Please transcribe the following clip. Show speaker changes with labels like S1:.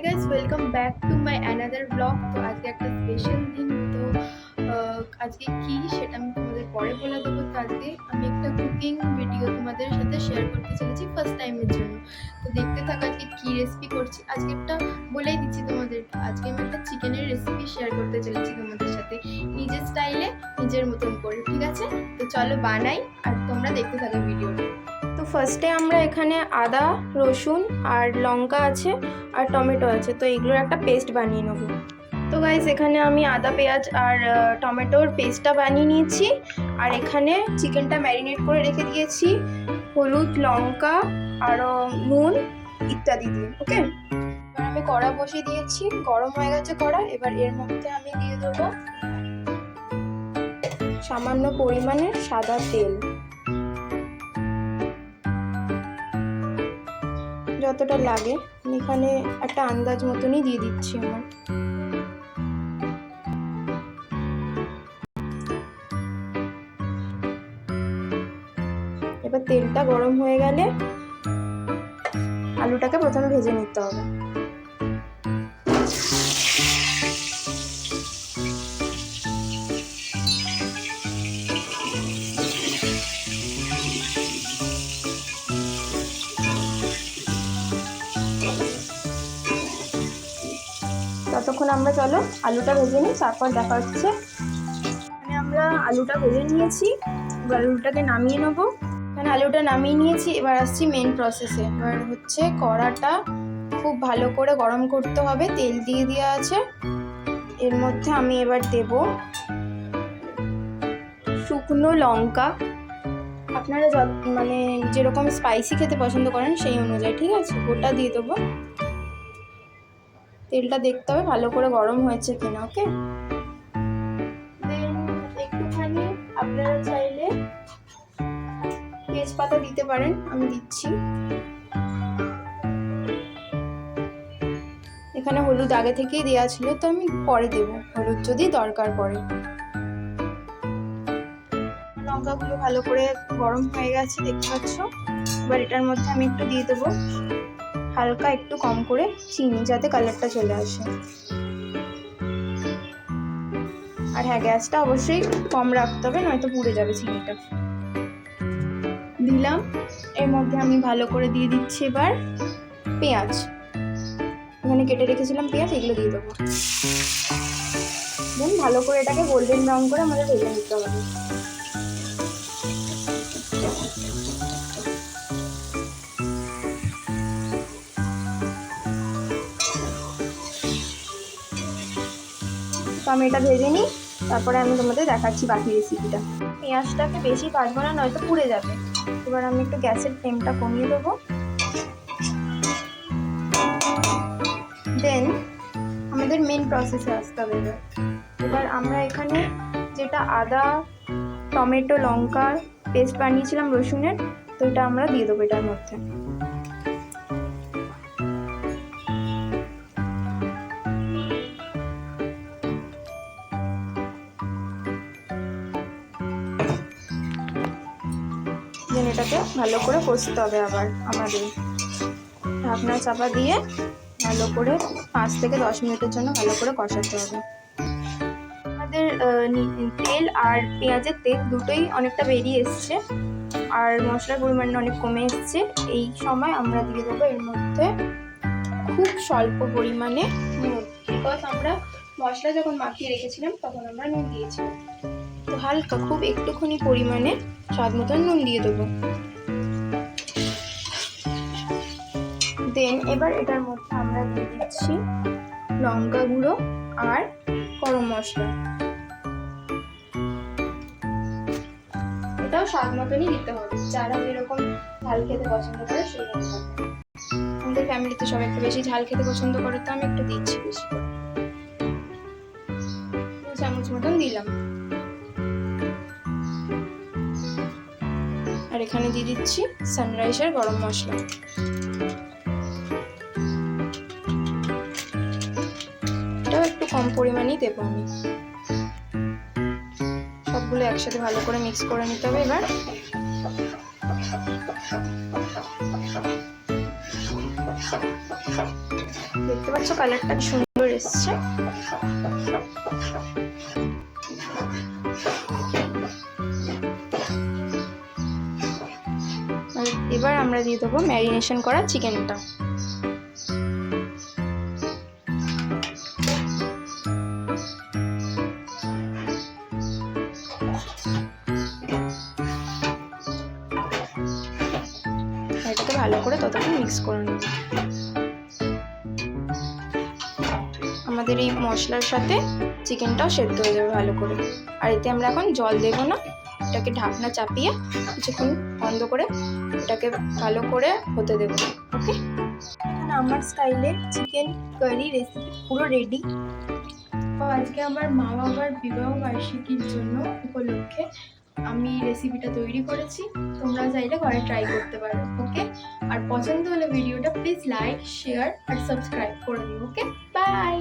S1: Hi guys, welcome back to my another blog. তো আজকে একটা স্পেশাল দিন। তো আজকে কি সেটা আমি তোমাদের পরে বলে দেবো। তো আজকে আমি একটা কুকিং ভিডিও তোমাদের সাথে শেয়ার করতে চলেছি ফার্স্ট টাইমের জন্য। তো দেখতে থাকো আজকে কি রেসিপি করছি। আজকে একটা বলেই দিচ্ছি তোমাদের, আজকে আমি একটা চিকেনের রেসিপি শেয়ার করতে চলেছি তোমাদের সাথে, নিজের স্টাইলে নিজের মতন করে। ঠিক আছে, তো চলো বানাই আর তোমরা দেখতে থাকো ভিডিওটা। তো ফার্স্টে আমরা এখানে আদা, রসুন আর লঙ্কা আছে আর টমেটো আছে, তো এগুলোর একটা পেস্ট বানিয়ে নেব। তো গাইস, এখানে আমি আদা, পেঁয়াজ আর টমেটোর পেস্টটা বানিয়ে নিয়েছি। আর এখানে চিকেনটা ম্যারিনেট করে রেখে দিয়েছি হলুদ, লঙ্কা আরও নুন ইত্যাদি দিয়ে। ওকে, এবার আমি কড়া বসিয়ে দিয়েছি, গরম হয়ে গেছে কড়া। এবার এর মধ্যে আমি দিয়ে দেবো সামান্য পরিমাণে সাদা তেল, যতটা লাগে। এখানে একটা আন্দাজ মতনই দিয়ে দিচ্ছি আমার। এবার তেলটা গরম হয়ে গেলে আলুটাকে প্রথমে ভেজে নিতে হবে। ততক্ষণ আমরা চলো আলুটা ভেজে নিই, তারপর দেখা হচ্ছে। এখানে আমরা আলুটা ভেজে নিয়েছি, এবার আলুটাকে নামিয়ে নেবো। এখানে আলুটা নামিয়ে নিয়েছি, এবার আসছি মেন প্রসেসে। এবার হচ্ছে কড়াটা খুব ভালো করে গরম করতে হবে, তেল দিয়ে দেওয়া আছে। এর মধ্যে আমি এবার দেব শুকনো লঙ্কা। আপনারা মানে যেরকম স্পাইসি খেতে পছন্দ করেন সেই অনুযায়ী, ঠিক আছে, গোটা দিয়ে দেবো। তেলটা দেখতে হবে ভালো করে গরম হয়েছে কিনা। ওকে, দেন একটুখানি আপনারা চাইলে তেজপাতা দিতে পারেন, আমি দিচ্ছি। এখানে হলুদ আগে থেকেই দেওয়া ছিল, তো আমি পরে দেবো হলুদ যদি দরকার পড়ে। লঙ্কাগুলো ভালো করে গরম হয়ে গেছে, দেখতে পাচ্ছ। এবার এটার মধ্যে আমি একটু দিয়ে দেবো হালকা একটু কম করে চিনি, যাতে কালারটা চলে আসে। আর হ্যাঁ, গ্যাসটা অবশ্যই কম রাখতে হবে, নয়তো পুড়ে যাবে চিনিটা। দিলাম। এর মধ্যে আমি ভালো করে দিয়ে দিচ্ছি এবার পেঁয়াজ। এখানে কেটে রেখেছিলাম পেঁয়াজ, এগুলো দিয়ে দেবো। দেন ভালো করে এটাকে গোল্ডেন ব্রাউন করে আমাদের ভেজে নিতে হবে। তো আমি এটা ভেজে নিই, তারপরে আমি তোমাদের দেখাচ্ছি বাকি রেসিপিটা। পেঁয়াজটাকে বেশি ভাজবো না, নয়তো পুড়ে যাবে। এবার আমি একটু গ্যাসের ফ্লেমটা কমিয়ে দেবো। দেন আমাদের মেন প্রসেসে আসতে হবে। এবার আমরা এখানে যেটা আদা, টমেটো, লঙ্কার পেস্ট বানিয়েছিলাম রসুনের, তো এটা আমরা দিয়ে দেবো এটার মধ্যে। দেন এটাকে ভালো করে কষতে হবে। আবার আমাদের ঢাকনা চাপা দিয়ে ভালো করে 5 থেকে 10 মিনিটের জন্য ভালো করে কষাতে হবে। আমাদের তেল আর পেঁয়াজের তেল দুটোই অনেকটা বেরিয়ে এসছে, আর মশলার পরিমাণ অনেক কমে এসছে। এই সময় আমরা দিয়ে দেবো এর মধ্যে খুব স্বল্প পরিমাণে নুন, বিকজ আমরা মশলা যখন মাখিয়ে রেখেছিলাম তখন আমরা নুন দিয়েছিলাম। তো হালকা খুব একটুখানি পরিমাণে স্বাদ মতন নুন দিয়ে দেবো। দেন এবার এটার মধ্যে আমরা দিয়ে দিচ্ছি লঙ্কা গুঁড়ো আর গরম মশলা। এটাও স্বাদ মতনই দিতে হবে, যারা যেরকম ঝাল খেতে পছন্দ করে সেই অনুযায়ী। আমাদের ফ্যামিলিতে সবাই একটু বেশি ঝাল খেতে পছন্দ করে, তো আমি একটু দিচ্ছি বেশি করে, 2 চামচ মতন দিলাম। আর এখানে দিয়ে দিচ্ছি সানরাইজের গরম মশলা। এটাও একটু কম পরিমাণেই দেবো আমি। সবগুলো একসাথে ভালো করে মিক্স করে নিতে হবে। এবার
S2: দেখতে পাচ্ছ কালারটা কি সুন্দর এসছে। এবার আমরা দিয়ে দেবো ম্যারিনেশন করা চিকেনটা। এটাকে ভালো করে ততক্ষণ মিক্স করে নেব। আমাদের এই মশলার সাথে চিকেনটাও সেদ্ধ হয়ে যাবে ভালো করে। আর এতে আমরা এখন জল দেব না, এটাকে ঢাকনা চাপিয়ে কিছুক্ষণ বন্ধ করে এটাকে ভালো করে হতে দেবো। ওকে, এখন আমার স্টাইলে চিকেন কারি রেসিপি পুরো রেডি।
S1: তো আজকে আমার মা বাবার বিবাহ বার্ষিকীর জন্য উপলক্ষে আমি রেসিপিটা তৈরি করেছি। তোমরা চাইলে ঘরে ট্রাই করতে পারো। ওকে, আর পছন্দ হলে ভিডিওটা প্লিজ লাইক, শেয়ার আর সাবস্ক্রাইব করে দিও। Okay, by.